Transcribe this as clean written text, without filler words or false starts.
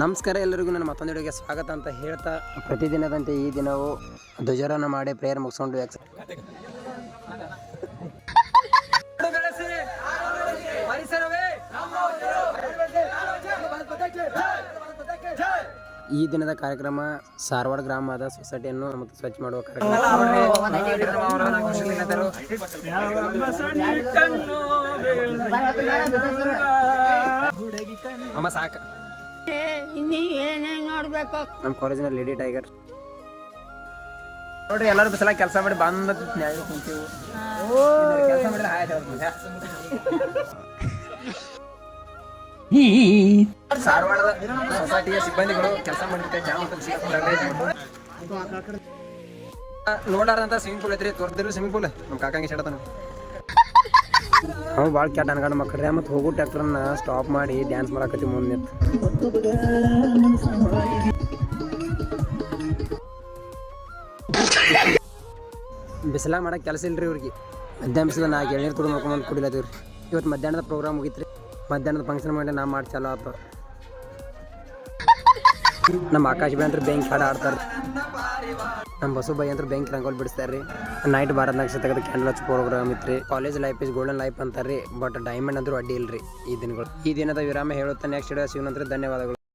ನಮಸ್ಕಾರ ಎಲ್ಲರಿಗೂ ನನ್ನ ಮತ್ತೊಂದು ವಿಡಿಯೋಗೆ ಸ್ವಾಗತ ಅಂತ ಹೇಳ್ತಾ ಪ್ರತಿದಿನದಂತೆ ಈ ದಿನವು ಧ್ವಜಾರೋಹಣ ಮಾಡಿ ಪ್ರೇಯರ್ ಮುಗಿಸ್ಕೊಂಡು ಈ ದಿನದ ಕಾರ್ಯಕ್ರಮ ಸಾರವಾಡ ಗ್ರಾಮದ ಸೊಸೈಟಿಯನ್ನು ಮತ್ತು ಸ್ವಚ್ಛ ಮಾಡುವ ಕಾರ್ಯಕ್ರಮ. ನಮ್ಮ ಕಾಲೇಜಿನ ಲೇಡಿ ಟೈಗರ್ ನೋಡ್ರಿ, ಎಲ್ಲರೂ ಬಿಸಲ ಕೆಲಸ ಮಾಡಿ ಬಂದ ಕುಂತೀವಿ. ಕೆಲಸ ಮಾಡಿದ್ರೆ ಸಾರವಾಡದ ಸೊಸೈಟಿಯ ಸಿಬ್ಬಂದಿಗಳು ಕೆಲಸ ಮಾಡಿರ್ತಾರೆ. ನೋಡಾರಂತ ಸ್ವಿಮ್ಮಿಂಗ್ ಪೂಲ್ ಐತ್ರಿ, ತೋರ್ದಿರು ಸ್ವಿಮ್ಮಿಂಗ್ ಪೂಲ್ ನಮ್ಮ ಕಾಕಂಗೆ ಶಡತಾನ. ನಾವು ಭಾಳ ಕೆಟ್ಟ ಅನ್ಗಂಡು ಮಕ್ಕಳ್ರಿ. ಮತ್ತು ಹೋಗೋ ಟ್ರ್ಯಾಕ್ಟರ್ನ ಸ್ಟಾಪ್ ಮಾಡಿ ಡ್ಯಾನ್ಸ್ ಮಾಡಕತ್ತಿ ಮುಂದೆ. ಬಿಸಿಲಾಗ ಮಾಡಕ್ಕೆ ಕೆಲಸ ಇಲ್ರಿ ಇವ್ರಿಗೆ. ಮಧ್ಯಾಹ್ನ ಬಿಸಿಲ 4 ಎಳ್ನೀರು ತುಡು ಮಾಡ್ಕೊಂಬಂದು ಕುಡಿಲತ್ತೀವ್ರಿ. ಇವತ್ತು ಮಧ್ಯಾಹ್ನದ ಪ್ರೋಗ್ರಾಮ್ ಮುಗಿತ್ರಿ. ಮಧ್ಯಾಹ್ನದ ಫಂಕ್ಷನ್ ಮಾಡಿ ನಾ ಮಾಡಿ ಚಾಲೋ ಆತ. ನಮ್ಮ ಆಕಾಶ್ ಬೈ ಅಂತ ಬೆಂಕಿ ಹಾಡು ಆಡ್ತಾರೆ. ನಮ್ಮ ಬಸು ಬೈ ಅಂತ ಬೆಂಕಿ ರಂಗೋಲಿ ಬಿಡಿಸ್ತಾರೆ ರೀ. ನೈಟ್ ಭಾರತ ನಕ್ಷತ್ರ ತೆಗೆದು ಕ್ಯಾಂಡಲ್ ಹಚ್ಚ ಪ್ರೋಗ್ರಾಮ್ ಇತ್ತು ರೀ. College life is golden life ಅಂತಾರೆ ರೀ. ಬಟ್ ಡೈಮಂಡ್ ಅಂದ್ರೂ ಅಡ್ಡಿ ಇಲ್ರಿ ಈ ದಿನಗಳು. ಈ ದಿನದ ವಿರಾಮ ಹೇಳುತ್ತಾ ನೆಕ್ಸ್ಟ್ ವಿಡಿಯೋ ಸಿಗೋಣಂತ್ರಿ. ಧನ್ಯವಾದಗಳು.